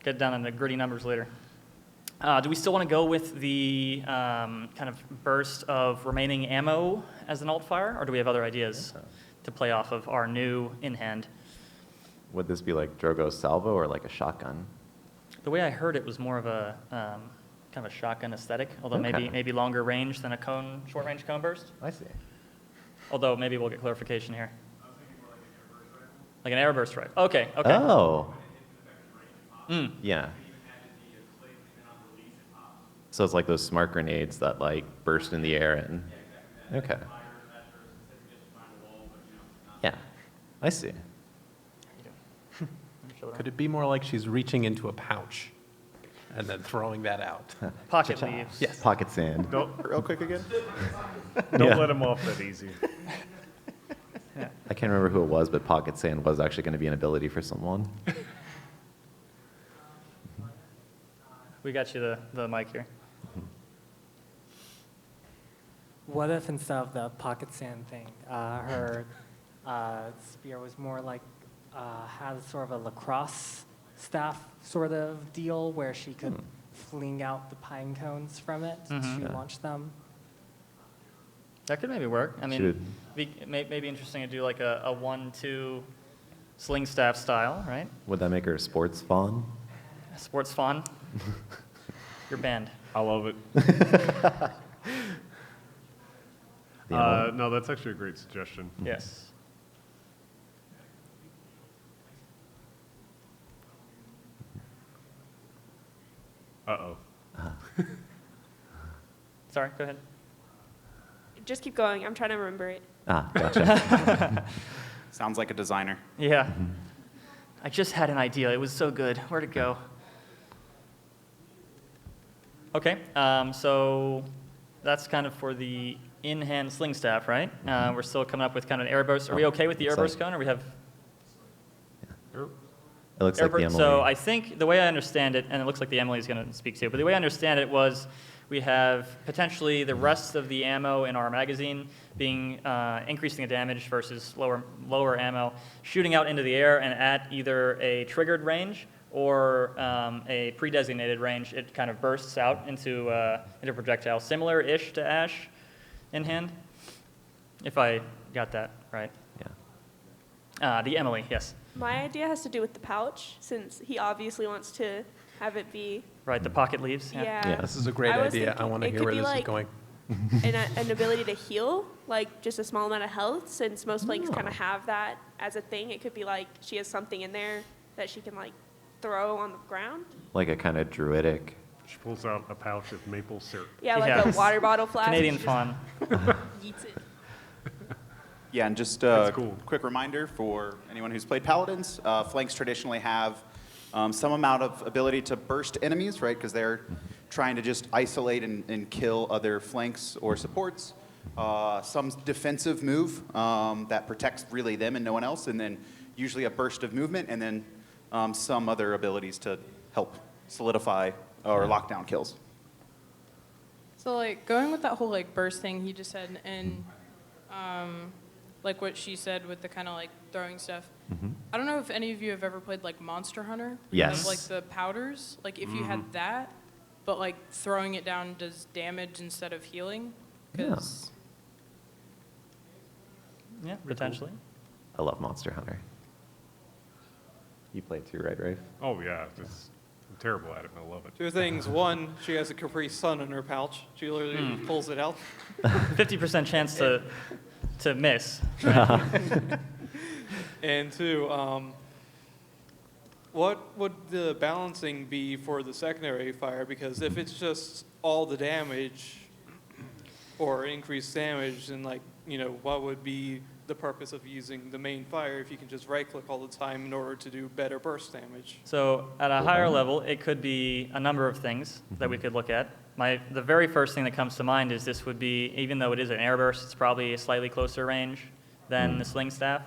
A: Get down on the gritty numbers later. Do we still want to go with the kind of burst of remaining ammo as an alt fire, or do we have other ideas to play off of our new in-hand?
D: Would this be like Drogo's salvo or like a shotgun?
A: The way I heard it was more of a kind of a shotgun aesthetic, although
D: Okay.
A: maybe longer range than a short range cone burst.
D: I see.
A: Although maybe we'll get clarification here. Like an air burst rifle. Okay. Okay.
D: Oh.
A: Mm.
D: Yeah. So it's like those smart grenades that like burst in the air and. Okay. Yeah. I see.
F: Could it be more like she's reaching into a pouch and then throwing that out?
A: Pocket leaves.
F: Yes.
D: Pocket sand.
E: Real quick again.
B: Don't
D: Yeah.
B: let him off that easy.
D: I can't remember who it was, but pocket sand was actually going to be an ability for someone.
A: We got you the mic here.
P: What if instead of the pocket sand thing, her spear was more like, had sort of a lacrosse staff sort of deal where she could fling out the pine cones from it to
D: Yeah.
P: launch them?
A: That could maybe work. I mean,
D: Should.
A: maybe interesting to do like a 1-2 sling staff style, right?
D: Would that make her a sports fawn?
A: Sports fawn. You're banned.
B: I love it. No, that's actually a great suggestion.
A: Yes.
B: Uh-oh.
A: Sorry, go ahead.
H: Just keep going. I'm trying to remember it.
D: Ah, gotcha.
E: Sounds like a designer.
A: Yeah. I just had an idea. It was so good. Where'd it go? Okay, so that's kind of for the in-hand sling staff, right? We're still coming up with kind of an air burst. Are we okay with the air burst cone, or we have
D: It looks like the Emily.
A: So I think the way I understand it, and it looks like the Emily is going to speak to, but the way I understand it was we have potentially the rest of the ammo in our magazine being increasing the damage versus lower ammo, shooting out into the air and at either a triggered range or a pre-designated range, it kind of bursts out into a projectile, similar-ish to Ash in hand, if I got that right.
D: Yeah.
A: The Emily, yes.
H: My idea has to do with the pouch, since he obviously wants to have it be.
A: Right, the pocket leaves.
H: Yeah.
F: Yeah, this is a great
H: I was
F: idea. I
H: thinking
F: want to
H: it
F: hear
H: could
F: where
H: be
F: this is
H: like
F: going.
H: an ability to heal, like just a small amount of health, since most flanks kind of have that as a thing. It could be like she has something in there that she can like throw on the ground.
D: Like a kind of druidic.
B: She pulls out a pouch of maple syrup.
H: Yeah, like a water bottle flask.
A: Canadian fawn.
H: Yeets it.
E: Yeah, and just
B: That's
E: a
B: cool.
E: quick reminder for anyone who's played Paladins, flanks traditionally have some amount of ability to burst enemies, right? Because they're trying to just isolate and kill other flanks or supports. Some defensive move that protects really them and no one else, and then usually a burst of movement, and then some other abilities to help solidify or lock down kills.
I: So like going with that whole like burst thing he just said, and like what she said with the kind of like throwing stuff. I don't know if any of you have ever played like Monster Hunter. where you
D: Yes.
I: have, like the powders. Like if you had that, but like throwing it down does damage instead of healing. 'Cause
A: Yeah, potentially.
D: I love Monster Hunter. You played too, right, Rafe?
B: Oh, yeah. I'm terrible at it, and I love it.
J: Two things. One, she has a Capri Sun in her pouch. She literally pulls it out.
A: 50% chance to miss.
J: And two, what would the balancing be for the secondary fire? Because if it's just all the damage or increased damage, then like, what would be the purpose of using the main fire if you can just right-click all the time in order to do better burst damage?
A: So at a higher level, it could be a number of things that we could look at. The very first thing that comes to mind is this would be, even though it is an air burst, it's probably a slightly closer range than the sling staff.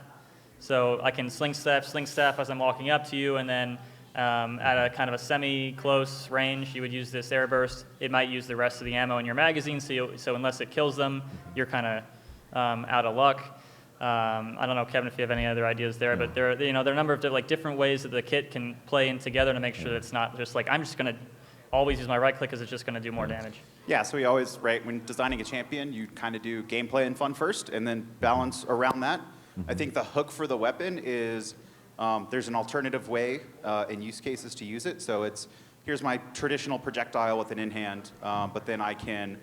A: So I can sling staff as I'm walking up to you, and then at a kind of a semi-close range, you would use this air burst. It might use the rest of the ammo in your magazine, so unless it kills them, you're kind of out of luck. I don't know, Kevin, if you have any other ideas there, but there are a number of different ways that the kit can play in together to make sure that it's not just like, I'm just going to always use my right click because it's just going to do more damage.
E: Yeah, so we always, right, when designing a champion, you kind of do gameplay and fun first, and then balance around that. I think the hook for the weapon is there's an alternative way in use cases to use it. So here's my traditional projectile with an in-hand, but then I can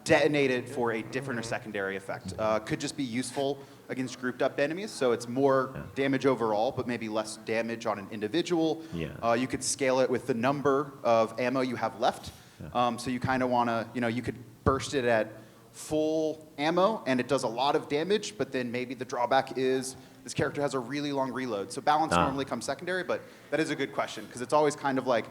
E: detonate it for a different or secondary effect. Could just be useful against grouped up enemies, so it's more damage overall, but maybe less damage on an individual.
D: Yeah.
E: You could scale it with the number of ammo you have left. So you kind of want to, you could burst it at full ammo, and it does a lot of damage, but then maybe the drawback is this character has a really long reload. So balance normally comes secondary, but that is a good question, because it's always kind of like,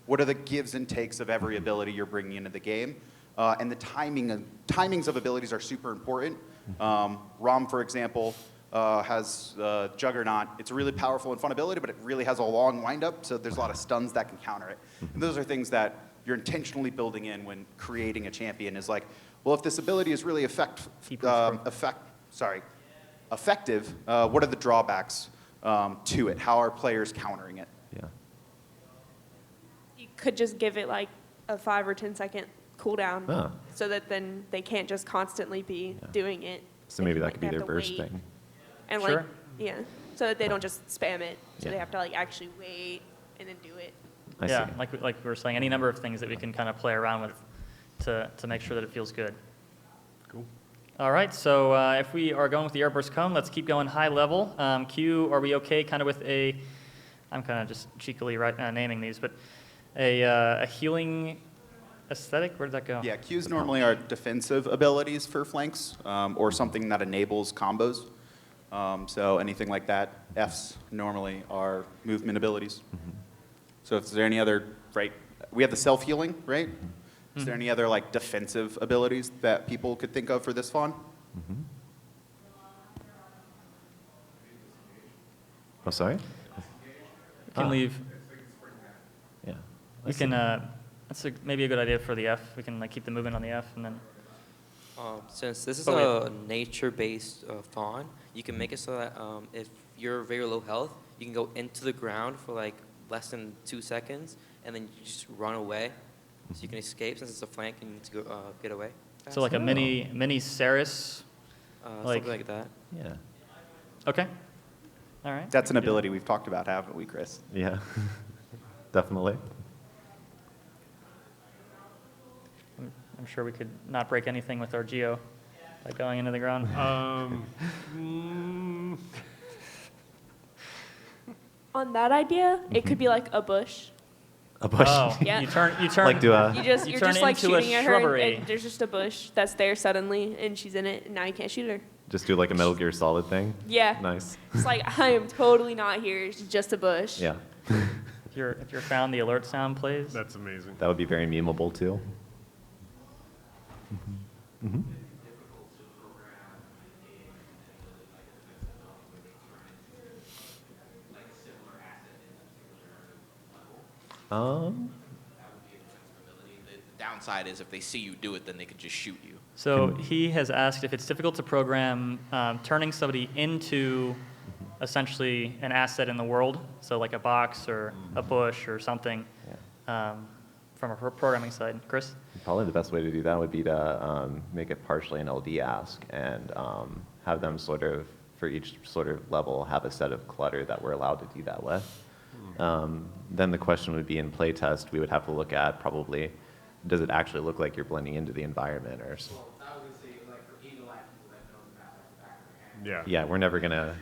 E: what are the gives and takes of every ability you're bringing into the game? And the timings of abilities are super important. Rom, for example, has Juggernaut. It's a really powerful and fun ability, but it really has a long windup, so there's a lot of stuns that can counter it. And those are things that you're intentionally building in when creating a champion, is like, well, if this ability is really effective, what are the drawbacks to it? How are players countering it?
D: Yeah.
H: You could just give it like a 5 or 10 second cooldown, so that then they can't just constantly be doing it.
D: So maybe that
H: Like,
D: could be
H: they
D: their
H: have to
D: burst
H: wait.
D: thing.
H: And
A: Sure.
H: so that they don't just spam it. So
D: Yeah.
H: they have to like actually wait and then do it.
D: I
A: Yeah,
D: see.
A: like we were saying, any number of things that we can kind of play around with to make sure that it feels good.
B: Cool.
A: All right, so if we are going with the airburst cone, let's keep going high level. Q, are we okay kind of with I'm kind of just cheekily naming these, but a healing aesthetic? Where did that go?
E: Yeah, Qs normally are defensive abilities for flanks, or something that enables combos. So anything like that. Fs normally are movement abilities. So if there any other, right, we have the self-healing, right? Is there any other like defensive abilities that people could think of for this fawn?
D: Oh, sorry?
A: We can leave.
D: Yeah.
A: We can, that's maybe a good idea for the F. We can like keep the movement on the F and then.
Q: Since this is
A: Oh,
Q: a nature-based fawn, you can make it so that if you're very low health, you can go into the ground for like less than 2 seconds, and then you just run away, so you can escape since it's a flank and you need to go get away.
A: So like a mini Ceres,
Q: Something like that.
D: Yeah.
A: Okay. All right.
E: That's an ability we've talked about, haven't we, Chris?
D: Yeah. Definitely.
A: I'm sure we could not break anything with our geo by going into the ground.
H: On that idea, it could be like a bush.
D: A bush.
A: Oh,
H: Yeah.
A: you turn.
D: Like do a.
H: You're
A: turn
H: just like
A: into a
H: shooting at her, and,
A: shrubbery.
H: and there's just a bush that's there suddenly, and she's in it, and now you can't shoot her.
D: Just do like a Metal Gear Solid thing.
H: Yeah.
D: Nice.
H: It's like I am totally not here. It's just a bush.
D: Yeah.
A: If you're found, the alert sound plays.
B: That's amazing.
D: That would be very memeable too. Mm-hmm.
C: The downside is if they see you do it, then they could just shoot you.
A: So he has asked if it's difficult to program turning somebody into essentially an asset in the world, so like a box or a bush or something, from a programming side. Chris?
D: Probably the best way to do that would be to make it partially an LD ask and have them sort of, for each sort of level, have a set of clutter that we're allowed to do that with. Then the question would be in playtest, we would have to look at probably, does it actually look like you're blending into the environment or so?
B: Yeah.
D: Yeah, we're never gonna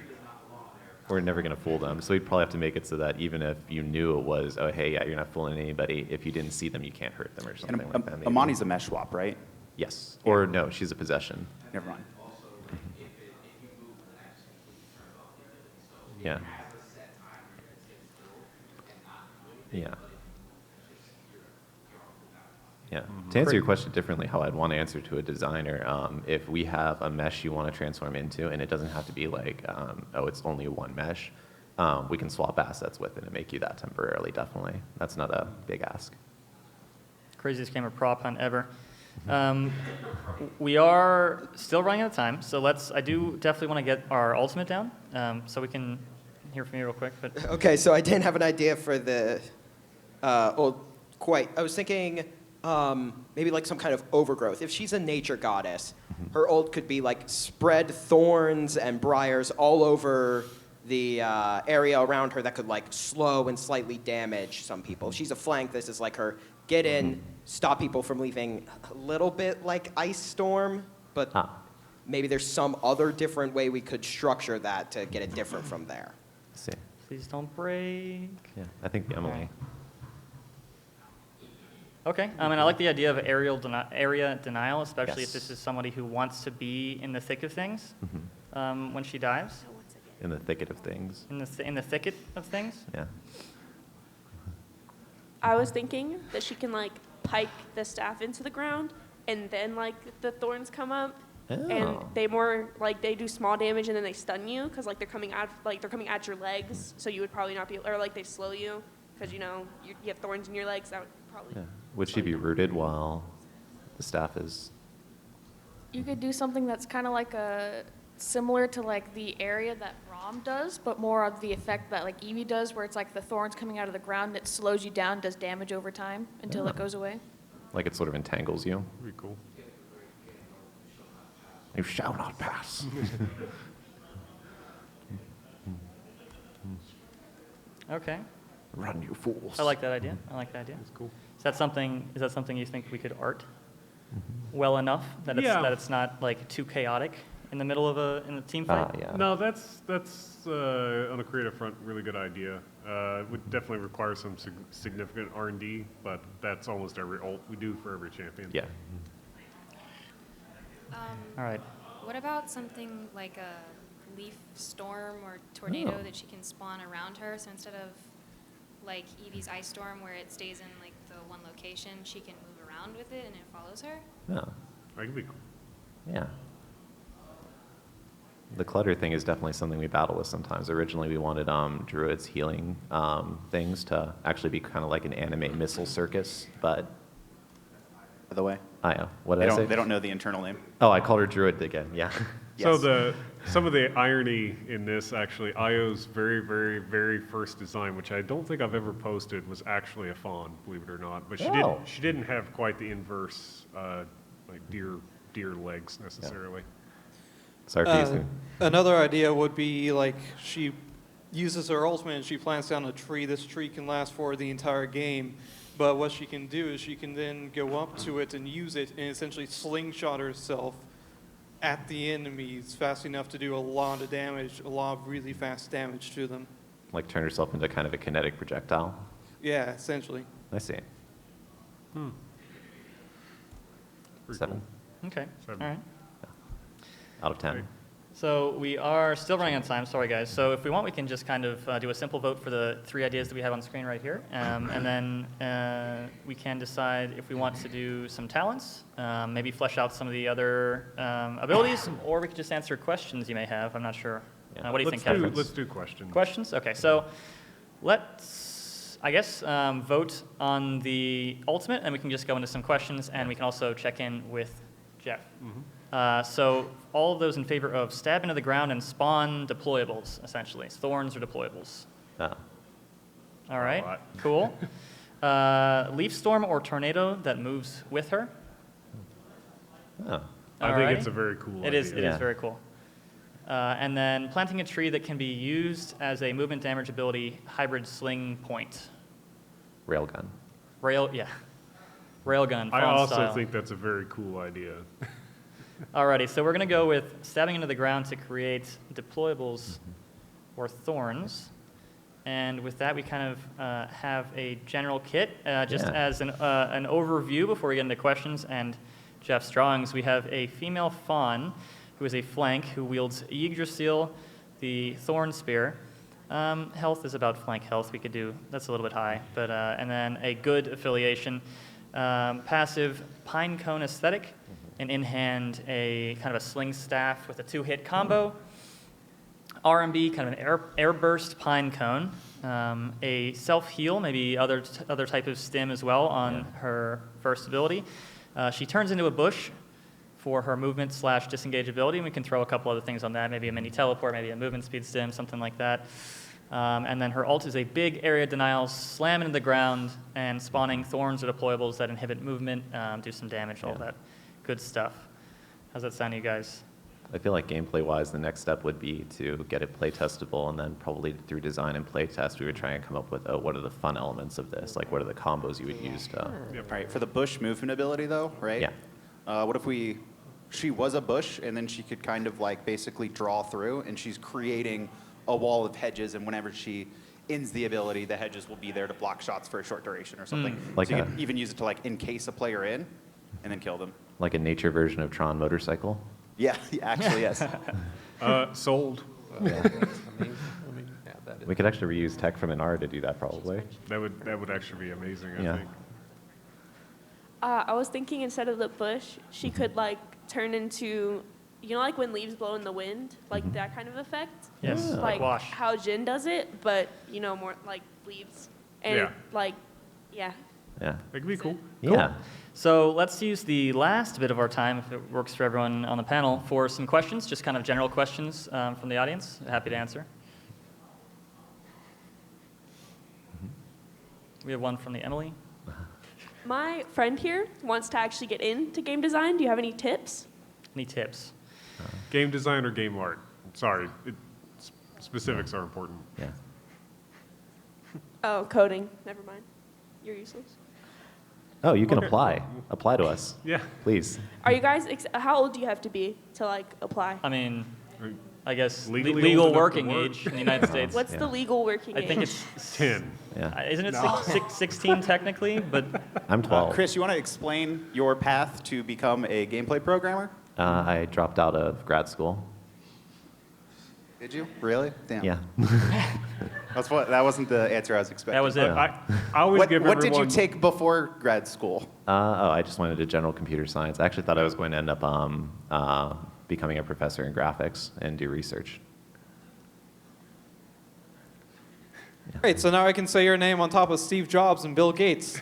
D: fool them. So we'd probably have to make it so that even if you knew it was, oh hey, yeah, you're not fooling anybody, if you didn't see them, you can't hurt them or something like that. Maybe.
E: Amani's a mesh swap, right?
D: Yes. Or no, she's a possession.
E: Never mind.
D: Yeah. Yeah. Yeah. To answer your question differently, how I'd want to answer to a designer, if we have a mesh you want to transform into, and it doesn't have to be like, oh, it's only one mesh, we can swap assets with it and make you that temporarily, definitely. That's not a big ask.
A: Craziest game of prop hunt ever. We are still running out of time, so I do definitely want to get our ultimate down, so we can hear from you real quick. But
G: Okay, so I didn't have an idea for the I was thinking maybe like some kind of overgrowth. If she's a nature goddess, her ult could be like spread thorns and briars all over the area around her that could like slow and slightly damage some people. If she's a flank, this is like her get in, stop people from leaving, a little bit like Ice Storm, but maybe there's some other different way we could structure that to get it different from there.
D: See.
A: please don't break.
D: Yeah, I think Emily.
A: Okay, and I like the idea of area denial, especially if
D: Yes.
A: this is somebody who wants to be in the thick of things when she dives.
D: In the thicket of things.
A: In the thicket of things.
D: Yeah.
H: I was thinking that she can like pike the staff into the ground, and then like the thorns come up, and
D: Oh.
H: they do small damage, and then they stun you because like they're coming at your legs, so you would probably not be, or like they slow you because you have thorns in your legs. That would probably.
D: Yeah. Would she be rooted while the staff is?
N: You could do something that's kind of like similar to like the area that Rom does, but more of the effect that like Eevee does, where it's like the thorns coming out of the ground, it slows you down, does damage over time until it goes away.
D: Like it sort of entangles you.
B: Pretty cool.
D: You shall not pass.
A: Okay.
D: Run, you fools.
A: I like that idea.
B: That's cool.
A: Is that something you think we could art well enough that it's not like too chaotic in the middle of in a team fight?
D: Yeah.
B: No, that's on a creative front, really good idea. It would definitely require some significant R&D, but that's almost every ult we do for every champion.
D: Yeah.
A: All right.
R: What about something like a leaf storm or tornado
D: Oh.
R: that she can spawn around her? So instead of like Eevee's ice storm where it stays in like the one location, she can move around with it and it follows her?
D: Yeah.
B: That could be cool.
D: Yeah. The clutter thing is definitely something we battle with sometimes. Originally, we wanted Druid's healing things to actually be kind of like an anime missile circus, but...
E: By the way.
D: I know. What did I say?
E: They don't know the internal name.
D: Oh, I called her Druid again, yeah.
B: So some of the irony in this, actually, Io's very, very, very first design, which I don't think I've ever posted, was actually a fawn, believe it or not. But she didn't have quite the inverse, like deer legs necessarily.
D: Sorry for using.
J: Another idea would be like she uses her ultimate and she plants down a tree. This tree can last for the entire game. But what she can do is she can then go up to it and use it and essentially slingshot herself at the enemies fast enough to do a lot of damage, a lot of really fast damage to them.
D: Like turn herself into kind of a kinetic projectile?
J: Yeah, essentially.
D: I see. 7.
A: Okay. All right.
D: Out of 10.
A: So we are still running on time. Sorry, guys. So if we want, we can just kind of do a simple vote for the 3 ideas that we have on screen right here. And then we can decide if we want to do some talents, maybe flesh out some of the other abilities, or we could just answer questions you may have. I'm not sure. What do you think, Kevin?
B: Let's do questions.
A: Questions? Okay. So let's, I guess, vote on the ultimate, and we can just go into some questions, and we can also check in with Jeff. So all of those in favor of stab into the ground and spawn deployables, essentially. Thorns or deployables.
D: Oh.
A: All right, cool. Leaf storm or tornado that moves with her.
D: Oh.
B: I think it's a very cool idea.
A: It is very cool. And then planting a tree that can be used as a movement damage ability hybrid sling point.
D: Railgun.
A: Railgun.
B: I also
A: style.
B: think that's a very cool idea.
A: Alrighty, so we're going to go with stabbing into the ground to create deployables or thorns. And with that, we kind of have a general kit. Just as an overview before we get into questions and Jeff's drawings, we have a female fawn who is a flank who wields Yggdrasil, the thorn spear. Health is about flank health. We could do, that's a little bit high. But and then a good affiliation. Passive pine cone aesthetic. And in hand, a kind of a sling staff with a 2-hit combo. RMB, kind of an air burst pine cone. A self-heal, maybe other type of stim as well on her first ability. She turns into a bush for her movement / disengage ability, and we can throw a couple other things on that, maybe a mini teleport, maybe a movement speed stim, something like that. And then her ult is a big area denial, slam into the ground, and spawning thorns or deployables that inhibit movement, do some damage, all that good stuff. How's that sound to you guys?
D: I feel like gameplay-wise, the next step would be to get it play-testable, and then probably through design and play-test, we would try and come up with, what are the fun elements of this? Like, what are the combos you would use to...
E: All right, for the bush movement ability, though, right?
D: Yeah.
E: What if she was a bush, and then she could kind of like basically draw through, and she's creating a wall of hedges, and whenever she ends the ability, the hedges will be there to block shots for a short duration or something.
D: Like
E: so you could even use it to like encase a player in, and then kill them.
D: Like a nature version of Tron Motorcycle?
E: Yeah, actually, yes.
B: Sold.
D: We could actually reuse tech from an R to do that, probably.
B: That would actually be amazing, I think.
H: I was thinking instead of the bush, she could like turn into, you know, like when leaves blow in the wind, like that kind of effect.
A: Yes,
H: like
A: wash.
H: how Jin does it, but you know, more like leaves and like, yeah.
D: Yeah.
B: That could be cool.
D: Yeah.
A: So let's use the last bit of our time, if it works for everyone on the panel, for some questions, just kind of general questions from the audience. Happy to answer. We have one from the Emily.
H: My friend here wants to actually get into game design. Do you have any tips?
A: Any tips?
B: Game design or game art? Sorry, specifics are important.
D: Yeah.
H: Oh, coding. Never mind. You're useless.
D: Oh, you can apply. Apply to us.
B: Yeah.
D: Please.
H: Are you guys, how old do you have to be to like apply?
A: I mean, I guess
B: Legally
A: legal
B: old enough
A: working
B: to work.
A: age in the United States.
H: What's the legal working age?
A: I think it's
B: 10.
D: Yeah.
A: Isn't it 16 technically? But
D: I'm 12.
E: Chris, you want to explain your path to become a gameplay programmer?
D: I dropped out of grad school.
E: Did you? Really? Damn.
D: Yeah.
E: That wasn't the answer I was expecting.
A: That was it.
B: I always give
E: What did you
B: everyone...
E: take before grad school?
D: I just went into general computer science. I actually thought I was going to end up becoming a professor in graphics and do research.
J: Great, so now I can say your name on top of Steve Jobs and Bill Gates.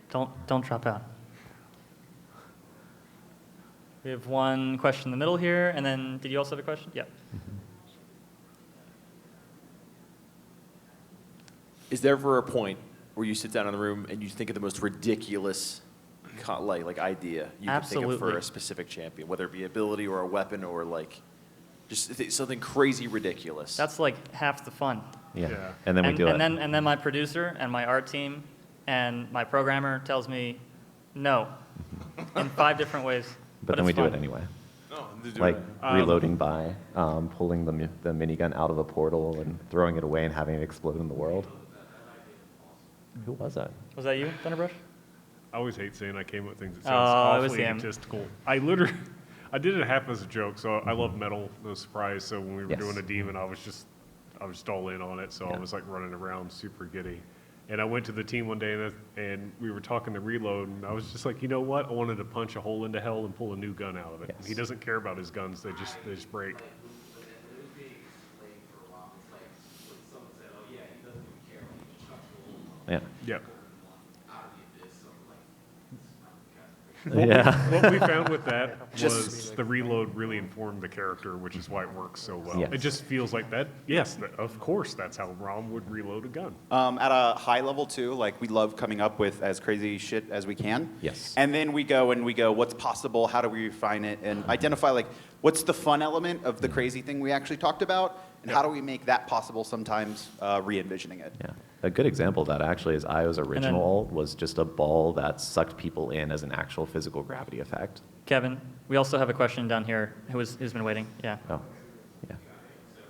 A: don't drop out. We have one question in the middle here, and then did you also have a question? Yeah.
L: Is there ever a point where you sit down in the room and you think of the most ridiculous like idea you can think of for
A: Absolutely.
L: a specific champion, whether it be ability or a weapon or like just something crazy ridiculous?
A: That's like half the fun.
D: Yeah. And then we do it.
A: And then my producer and my art team and my programmer tells me no in 5 different ways.
D: But then
A: it's
D: we do
A: fun.
D: it anyway.
K: No,
D: Like reloading by, pulling the minigun out of a portal and throwing it away and having it explode in the world. Who was that?
A: Was that you, Thunderbrush?
B: I always hate saying I came up with things that
A: Oh,
B: sounds
A: it was
B: awfully
A: him.
B: egotistical. I did it half as a joke, so I love metal, no surprise. So when we were
D: Yes.
B: doing a demon, I was just all in on it. So I was like running around super giddy. And I went to the team one day and we were talking to reload, and I was just like, you know what? I wanted to punch a hole into hell and pull a new gun out of it.
D: Yes.
B: He doesn't care about his guns; they just break.
D: Yeah.
B: Yep.
D: Yeah.
B: What we found with that was the reload really informed the character, which is why it works so well.
D: Yes.
B: It just feels like that. Yes, of course, that's how Rom would reload a gun.
E: At a high level too, like we love coming up with as crazy shit as we can.
D: Yes.
E: And then we go, what's possible? How do we refine it? And identify like, what's the fun element of the crazy thing we actually talked about? And how do we make that possible sometimes, re-envisioning it?
D: Yeah. A good example of that actually is Io's original ult was just a ball that sucked people in as an actual physical gravity effect.
A: Kevin, we also have a question down here who's been waiting. Yeah.
D: Oh, yeah.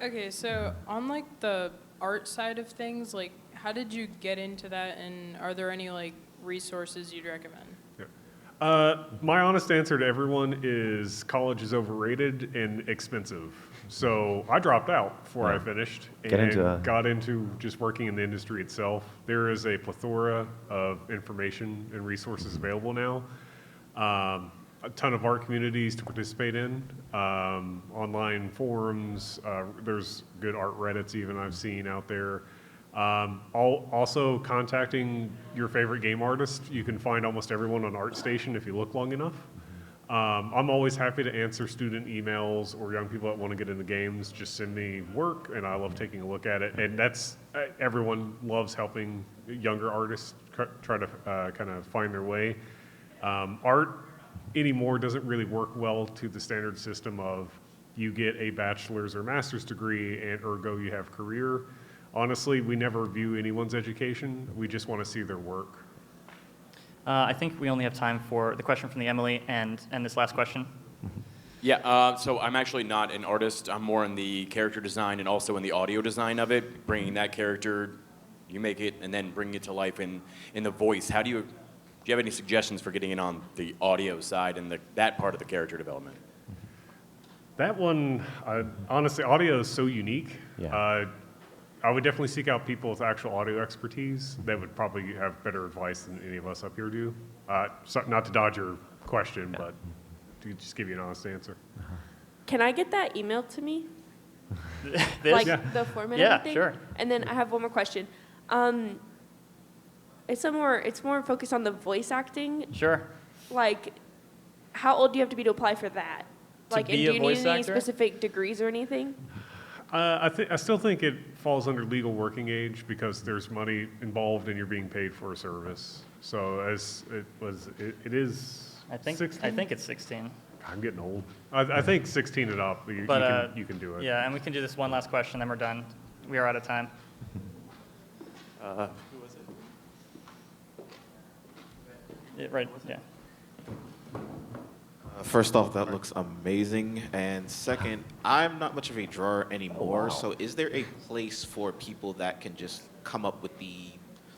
I: Okay, so on like the art side of things, like how did you get into that, and are there any like resources you'd recommend?
B: My honest answer to everyone is college is overrated and expensive. So I dropped out before I finished and got into just working in the industry itself. There is a plethora of information and resources available now. A ton of art communities to participate in, online forums. There's good art Reddits even I've seen out there. Also contacting your favorite game artist. You can find almost everyone on ArtStation if you look long enough. I'm always happy to answer student emails or young people that want to get into games. Just send me work, and I love taking a look at it. And that's everyone loves helping younger artists try to kind of find their way. Art anymore doesn't really work well to the standard system of you get a bachelor's or master's degree, and ergo you have career. Honestly, we never view anyone's education. We just want to see their work.
A: I think we only have time for the question from the Emily and this last question.
O: Yeah, so I'm actually not an artist. I'm more in the character design and also in the audio design of it, bringing that character, you make it, and then bringing it to life in the voice. Do you have any suggestions for getting in on the audio side and that part of the character development?
B: That one, honestly, audio is so unique.
D: Yeah.
B: I would definitely seek out people with actual audio expertise that would probably have better advice than any of us up here do. Not to dodge your question, but to just give you an honest answer.
H: Can I get that emailed to me?
A: This?
H: The format
A: Yeah,
H: of the thing?
A: sure.
H: And then I have one more question. It's more focused on the voice acting.
A: Sure.
H: Like, how old do you have to be to apply for that?
A: To
H: Like,
A: be
H: and
A: a
H: do you need
A: voice
H: any
A: actor?
H: specific degrees or anything?
B: I still think it falls under legal working age because there's money involved and you're being paid for a service. So it is.
A: I think
B: 16?
A: it's 16.
B: I'm getting old. I think 16 and up. You can do it.
A: Yeah, and we can do this one last question, then we're done. We are out of time.
E: Who was it?
A: Right. Yeah.
C: First off, that looks amazing. And second, I'm not much of a drawer anymore. So is there a place for people that can just come up with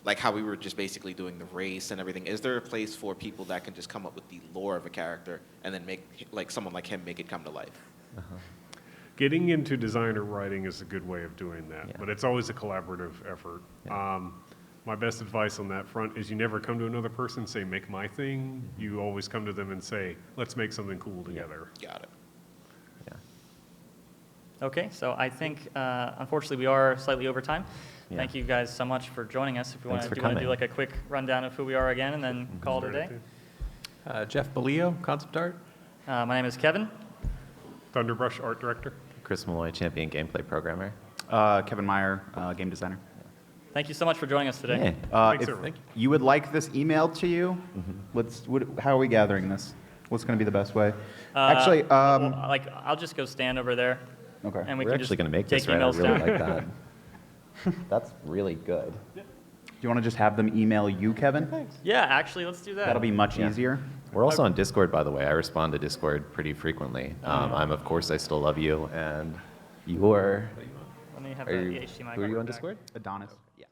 C: like how we were just basically doing the race and everything? Is there a place for people that can just come up with the lore of a character and then make, like someone like him, make it come to life?
B: Getting into designer writing is a good way of doing that, but it's always a collaborative effort. My best advice on that front is you never come to another person and say, make my thing. You always come to them and say, let's make something cool together.
C: Got it.
A: Okay, so I think, unfortunately, we are slightly over time.
D: Yeah.
A: Thank you guys so much for joining us. If you want
D: Thanks
A: to
D: for
A: do
D: coming.
A: like a quick rundown of who we are again and then call it a day?
F: Jeff Balillo, concept art.
A: My name is Kevin.
B: Thunderbrush art director.
D: Chris Malloy, champion gameplay programmer.
S: Kevin Meyer, game designer.
A: Thank you so much for joining us today.
B: Thanks,
S: If
B: everyone.
S: you would like this emailed to you, how are we gathering this? What's going to be the best way? Actually,
A: I'll just go stand over there.
S: Okay.
A: And we
D: We're
A: can
D: actually
A: just
D: going to make
A: take
D: this, right? I
A: emails
D: really
A: down.
D: like that. That's really good.
S: do you want to just have them email you, Kevin?
A: Yeah, actually, let's do that.
S: That'll be much
D: Yeah.
S: easier.
D: We're also on Discord, by the way. I respond to Discord pretty frequently. I'm, of course, I still love you, and you're...
A: Let me have
D: Are
A: the
D: you,
A: HDMI
D: who are you on
A: back.
D: Discord?
S: Adonis.
D: Yeah.